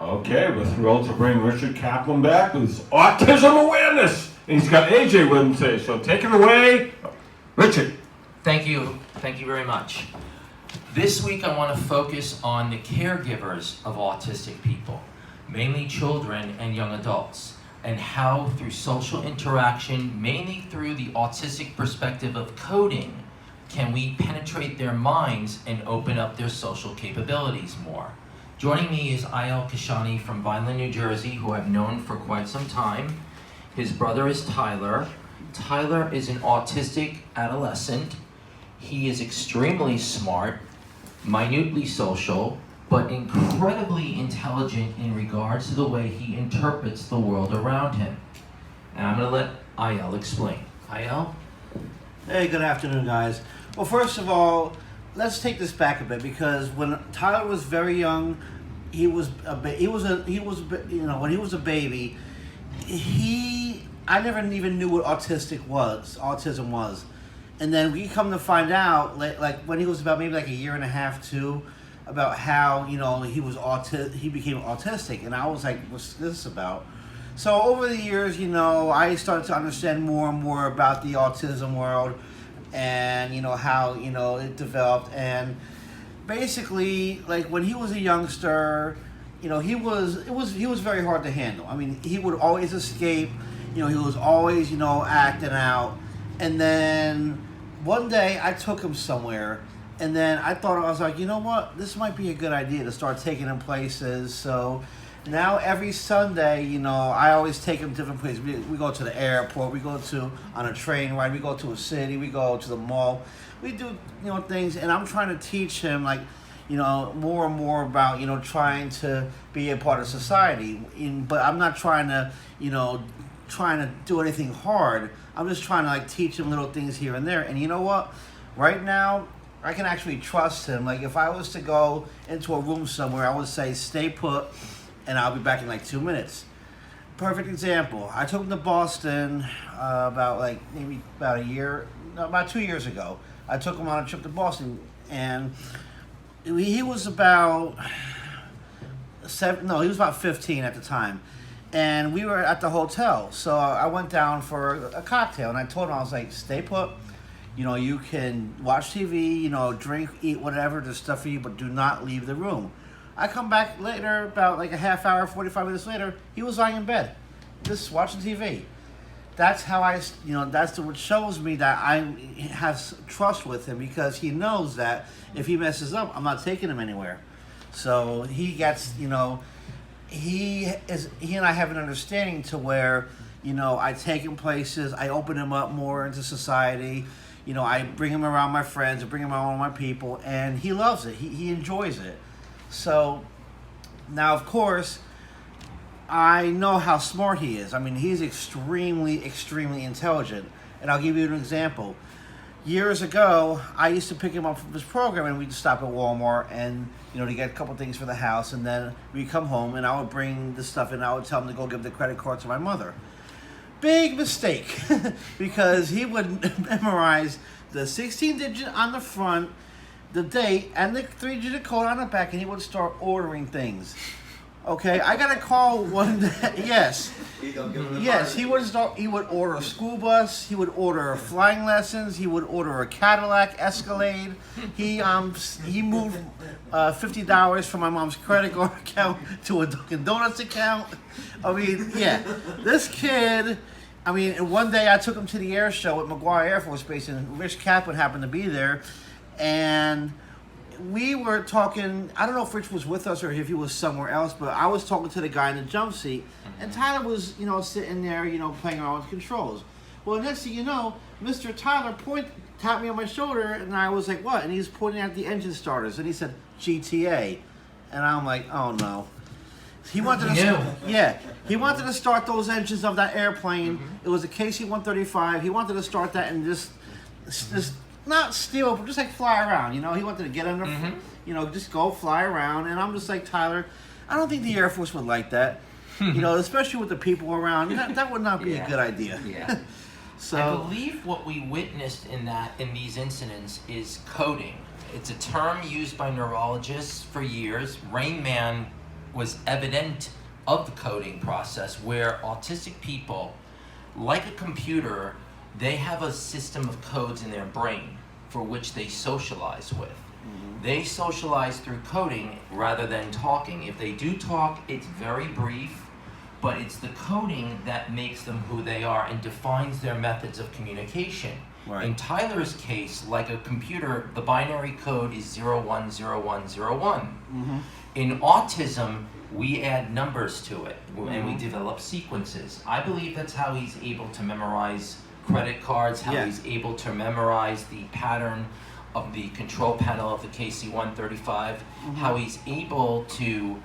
Okay, we're thrilled to bring Richard Kaplan back with his autism awareness. And he's got AJ with him today, so take it away. Richard. Thank you very much. This week I want to focus on the caregivers of autistic people, mainly children and young adults, and how through social interaction, mainly through the autistic perspective of coding, can we penetrate their minds and open up their social capabilities more. Joining me is Ayel Kashani from Vineland, New Jersey, who I've known for quite some time. His brother is Tyler. Tyler is an autistic adolescent. He is extremely smart, minutely social, but incredibly intelligent in regards to the way he interprets the world around him. And I'm going to let Ayel explain. Ayel? Hey, good afternoon, guys. Well, first of all, let's take this back a bit, because when Tyler was very young, when he was a baby, I never even knew what autism was. And then we come to find out, like when he was about maybe like a year and a half, 2, about how, he became autistic. And I was like, what's this about? So over the years, I started to understand more and more about the autism world and, how, it developed. And basically, like when he was a youngster, he was very hard to handle. I mean, he would always escape, he was always, acting out. And then one day I took him somewhere, and then I was like, you know what, this might be a good idea to start taking him places. So now every Sunday, I always take him to different places. We go to the airport, we go on a train ride, we go to a city, we go to the mall. We do, things, and I'm trying to teach him, like, more and more about, trying to be a part of society. But I'm not trying to do anything hard. I'm just trying to, like, teach him little things here and there. And you know what? Right now, I can actually trust him. Like, if I was to go into a room somewhere, I would say, stay put, and I'll be back in like 2 minutes. Perfect example. I took him to Boston about 2 years ago. I took him on a trip to Boston, and he was about 15 at the time. And we were at the hotel, so I went down for a cocktail, and I told him, I was like, stay put, you can watch TV, drink, eat, whatever, there's stuff for you, but do not leave the room. I come back later, about like a half hour, 45 minutes later, he was lying in bed, just watching TV. That's how that's what shows me that I have trust with him, because he knows that if he messes up, I'm not taking him anywhere. So he gets, he and I have an understanding to where, I take him places, I open him up more into society, I bring him around my friends, I bring him around my people, and he loves it. He enjoys it. So now, of course, I know how smart he is. I mean, he's extremely, extremely intelligent. And I'll give you an example. Years ago, I used to pick him up from his program, and we'd stop at Walmart and, to get a couple things for the house. And then we'd come home, and I would bring the stuff, and I would tell him to go give the credit card to my mother. Big mistake, because he would memorize the 16-digit on the front, the date, and the 3-digit code on the back, and he would start ordering things. Okay, I got a call one day. Yes, he would order a school bus. He would order flying lessons. He would order a Cadillac Escalade. He moved $50 from my mom's credit card account to a Dunkin' Donuts account. I mean, yeah, this kid. I mean, and one day I took him to the air show at McGuire Air Force Base, and Richard Kaplan happened to be there, and we were talking. I don't know if Rich was with us or if he was somewhere else, but I was talking to the guy in the jump seat, and Tyler was, sitting there, playing around with controls. Well, next thing you know, Mr. Tyler tapped me on my shoulder, and I was like, what? And he's pointing at the engine starters, and he said, GTA. And I'm like, oh no. He wanted he wanted to start those engines of that airplane. It was a KC-135. He wanted to start that and just not steal, but just like fly around. He wanted to get under, just go fly around. And I'm just like, Tyler, I don't think the Air Force would like that. Especially with the people around. That would not be a good idea. Yeah. So I believe what we witnessed in these incidents is coding. It's a term used by neurologists for years. Rain Man was evident of the coding process, where autistic people, like a computer, they have a system of codes in their brain for which they socialize with. They socialize through coding rather than talking. If they do talk, it's very brief, but it's the coding that makes them who they are and defines their methods of communication. Right. In Tyler's case, like a computer, the binary code is 010101. In autism, we add numbers to it, and we develop sequences. I believe that's how he's able to memorize credit cards, how he's able to memorize the pattern of the control panel of the KC-135, how he's able to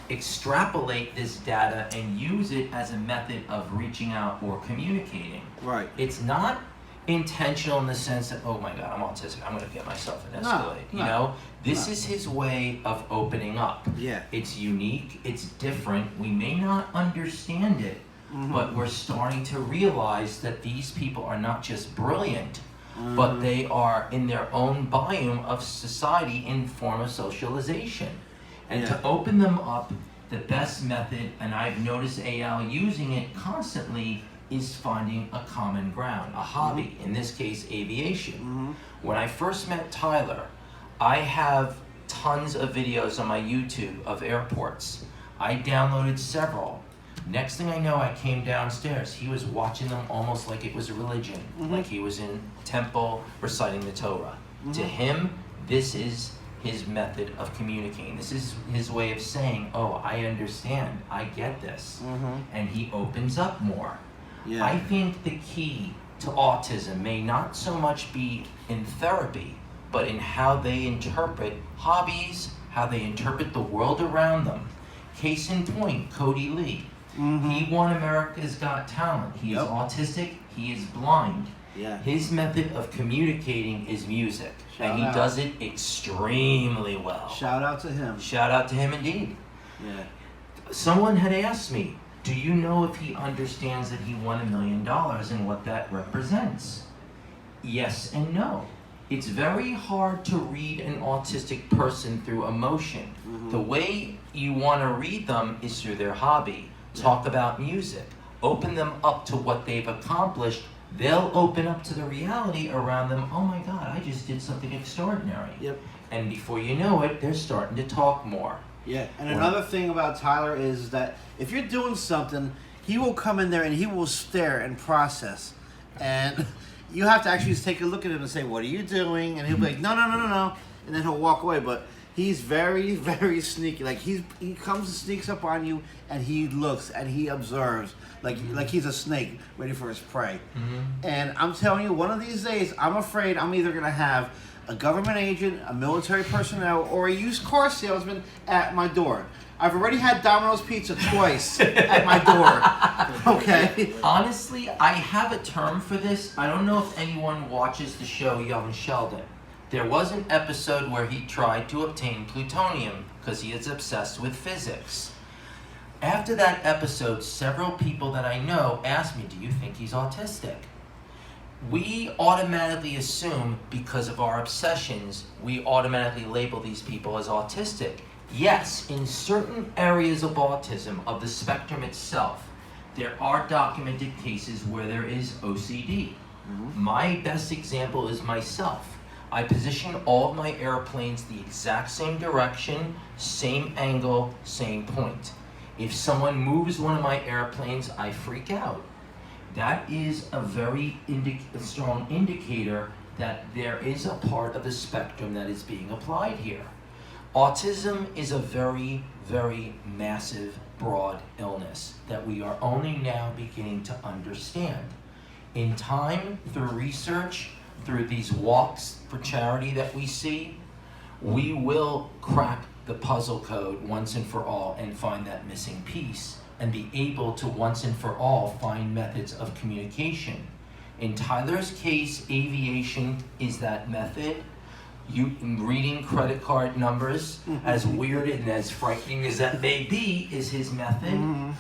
extrapolate this data and use it as a method of reaching out or communicating. Right. It's not intentional in the sense that, oh my God, I'm autistic, I'm going to get myself an Escalade. You know, this is his way of opening up. Yeah. It's unique, it's different. We may not understand it, but we're starting to realize that these people are not just brilliant, but they are in their own biome of society in form of socialization. And to open them up, the best method, and I've noticed AL using it constantly, is finding a common ground, a hobby, in this case aviation. When I first met Tyler, I have tons of videos on my YouTube of airports. I downloaded several. Next thing I know, I came downstairs. He was watching them almost like it was a religion, like he was in temple reciting the Torah. To him, this is his method of communicating. This is his way of saying, oh, I understand, I get this. And he opens up more. Yeah. I think the key to autism may not so much be in therapy, but in how they interpret hobbies, how they interpret the world around them. Case in point, Cody Lee. He won America's Got Talent. He is autistic, he is blind. Yeah. His method of communicating is music, and he does it extremely well. Shout out to him. Shout out to him indeed. Yeah. Someone had asked me, do you know if he understands that he won $1 million and what that represents? Yes and no. It's very hard to read an autistic person through emotion. The way you want to read them is through their hobby. Talk about music. Open them up to what they've accomplished. They'll open up to the reality around them. Oh my God, I just did something extraordinary. Yep. And before you know it, they're starting to talk more. Yeah, and another thing about Tyler is that if you're doing something, he will come in there and he will stare and process. And you have to actually just take a look at him and say, what are you doing? And he'll be like, no. And then he'll walk away. But he's very, very sneaky. Like he comes and sneaks up on you and he looks and he observes. Like he's a snake ready for his prey. And I'm telling you, one of these days, I'm afraid I'm either going to have a government agent, a military personnel, or a used car salesman at my door. I've already had Domino's Pizza twice at my door. Okay? Honestly, I have a term for this. I don't know if anyone watches the show Young Sheldon. There was an episode where he tried to obtain plutonium because he is obsessed with physics. After that episode, several people that I know asked me, do you think he's autistic? We automatically assume, because of our obsessions, we automatically label these people as autistic. Yes, in certain areas of autism, of the spectrum itself, there are documented cases where there is OCD. My best example is myself. I position all of my airplanes the exact same direction, same angle, same point. If someone moves one of my airplanes, I freak out. That is a very strong indicator that there is a part of the spectrum that is being applied here. Autism is a very, very massive, broad illness that we are only now beginning to understand. In time, through research, through these walks for charity that we see, we will crack the puzzle code once and for all and find that missing piece and be able to once and for all find methods of communication. In Tyler's case, aviation is that method. Reading credit card numbers, as weird and as frightening as that may be, is his method.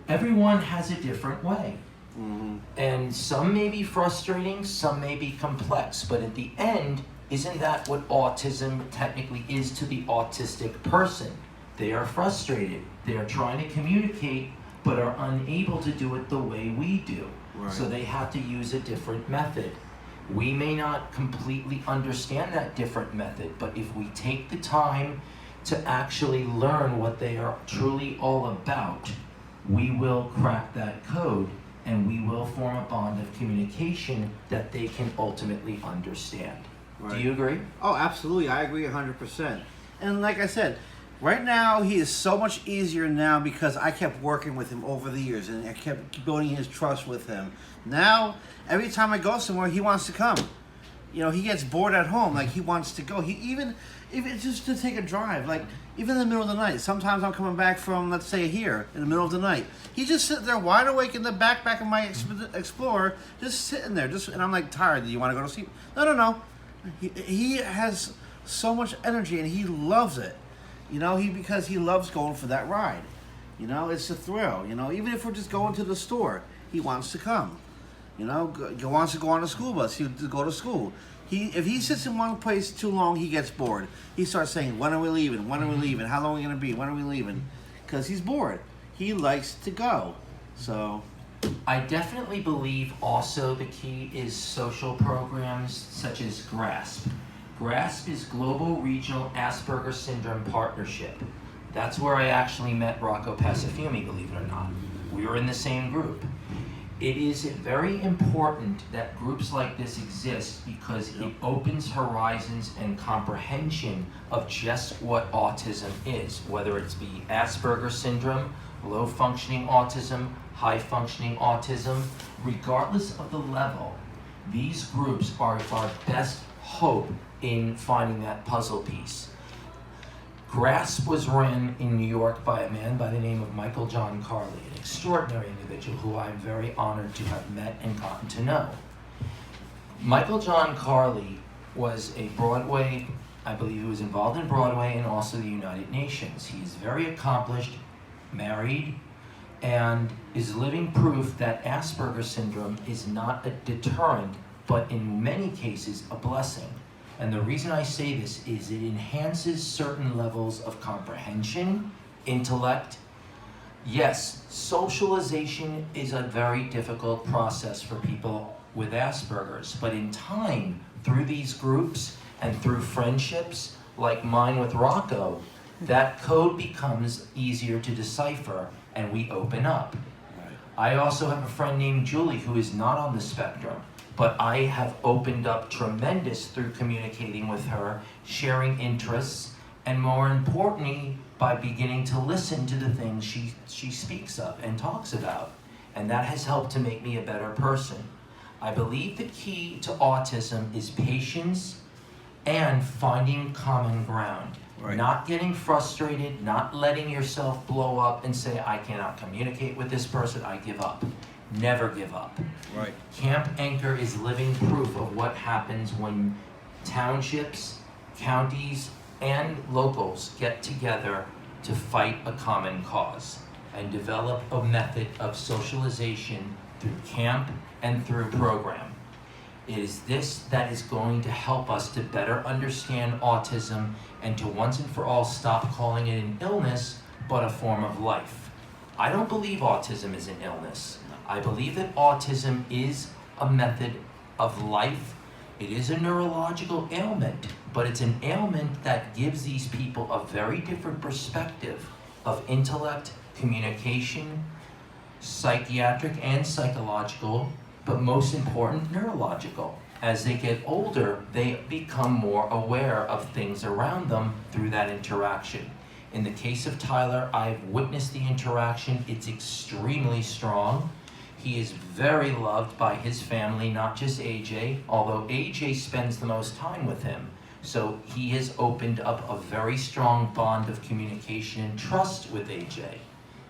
Everyone has a different way. And some may be frustrating, some may be complex, but at the end, isn't that what autism technically is to the autistic person? They are frustrated. They are trying to communicate, but are unable to do it the way we do. Right. So they have to use a different method. We may not completely understand that different method, but if we take the time to actually learn what they are truly all about, we will crack that code and we will form a bond of communication that they can ultimately understand. Right. Do you agree? Oh, absolutely. I agree 100%. And like I said, right now he is so much easier now because I kept working with him over the years and I kept building his trust with him. Now, every time I go somewhere, he wants to come. You know, he gets bored at home. Like, he wants to go. He even it's just to take a drive. Like, even in the middle of the night. Sometimes I'm coming back from, let's say, here, in the middle of the night. He just sitting there wide awake in the backpack of my Explorer, just sitting there. And I'm like, tired. Do you want to go to sleep? No. He has so much energy and he loves it. You know, because he loves going for that ride. You know, it's a thrill. You know, even if we're just going to the store, he wants to come. You know, he wants to go on a school bus. He to go to school. If he sits in one place too long, he gets bored. He starts saying, "When are we leaving? When are we leaving? How long are we gonna be? When are we leaving?" Because he's bored. He likes to go. So, I definitely believe also the key is social programs such as GRASP. GRASP is Global Regional Asperger Syndrome Partnership. That's where I actually met Rocco Passafiumi, believe it or not. We were in the same group. It is very important that groups like this exist because it opens horizons and comprehension of just what autism is, whether it's be Asperger syndrome, low functioning autism, high functioning autism, regardless of the level. These groups are our best hope in finding that puzzle piece. GRASP was run in New York by a man by the name of Michael John Carley, an extraordinary individual who I'm very honored to have met and gotten to know. Michael John Carley was a Broadway, I believe he was involved in Broadway and also the United Nations. He is very accomplished, married, and is living proof that Asperger syndrome is not a deterrent, but in many cases a blessing. And the reason I say this is it enhances certain levels of comprehension, intellect. Yes, socialization is a very difficult process for people with Asperger's, but in time, through these groups and through friendships like mine with Rocco, that code becomes easier to decipher and we open up. I also have a friend named Julie who is not on the spectrum, but I have opened up tremendous through communicating with her, sharing interests, and more importantly, by beginning to listen to the things she speaks of and talks about. And that has helped to make me a better person. I believe the key to autism is patience and finding common ground. Right. Not getting frustrated, not letting yourself blow up and say, I cannot communicate with this person, I give up. Never give up. right. Camp Anchor is living proof of what happens when townships, counties, and locals get together to fight a common cause and develop a method of socialization through camp and through program. It is this that is going to help us to better understand autism and to once and for all stop calling it an illness, but a form of life. I don't believe autism is an illness. I believe that autism is a method of life. It is a neurological ailment, but it's an ailment that gives these people a very different perspective of intellect, communication, psychiatric and psychological, but most important, neurological. As they get older, they become more aware of things around them through that interaction. In the case of Tyler, I've witnessed the interaction. It's extremely strong. He is very loved by his family, not just AJ, although AJ spends the most time with him. So he has opened up a very strong bond of communication and trust with AJ.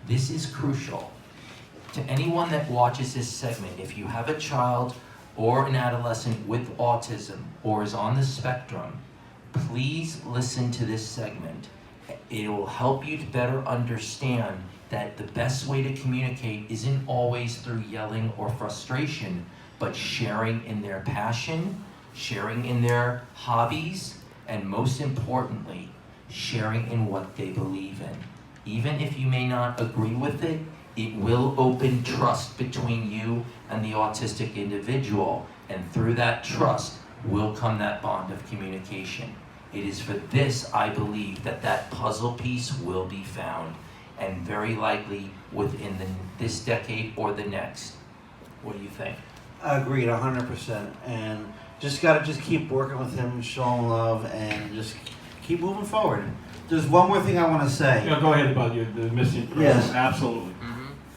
This is crucial. To anyone that watches this segment, if you have a child or an adolescent with autism or is on the spectrum, please listen to this segment. It will help you to better understand that the best way to communicate isn't always through yelling or frustration, but sharing in their passion, sharing in their hobbies, and most importantly, sharing in what they believe in. Even if you may not agree with it, it will open trust between you and the autistic individual, and through that trust will come that bond of communication. It is for this, I believe, that puzzle piece will be found, and very likely within this decade or the next. What do you think? Agreed, 100%. And just gotta keep working with him, show him love, and just keep moving forward. There's one more thing I want to say. Yeah, go ahead about the missing person. Yes. Absolutely.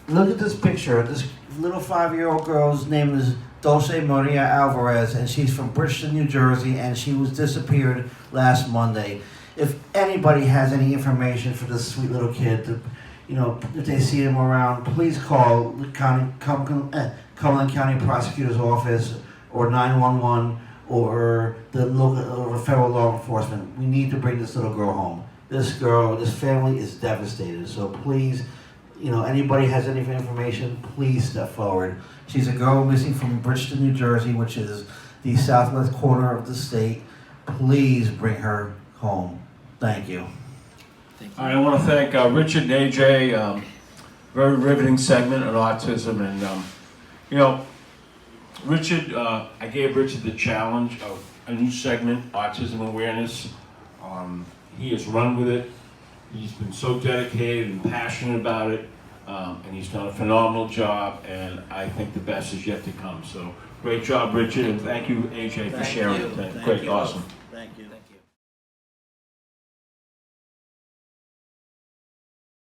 Look at this picture. This little 5-year-old girl's name is Dulce Maria Alvarez, and she's from Bridgeton, New Jersey, and she was disappeared last Monday. If anybody has any information for this sweet little kid, if they see him around, please call the Cumberland County Prosecutor's Office or 911 or the local or federal law enforcement. We need to bring this little girl home. This family is devastated. So please, anybody has any information, please step forward. She's a girl missing from Bridgeton, New Jersey, which is the southwest corner of the state. Please bring her home. Thank you. All right, I want to thank Richard and AJ. Very riveting segment on autism, and Richard. I gave Richard the challenge of a new segment, autism awareness. He has run with it. He's been so dedicated and passionate about it, and he's done a phenomenal job. And I think the best is yet to come. So great job, Richard, and thank you, AJ, for sharing it. Thank Great, you. awesome. Thank you. Thank you.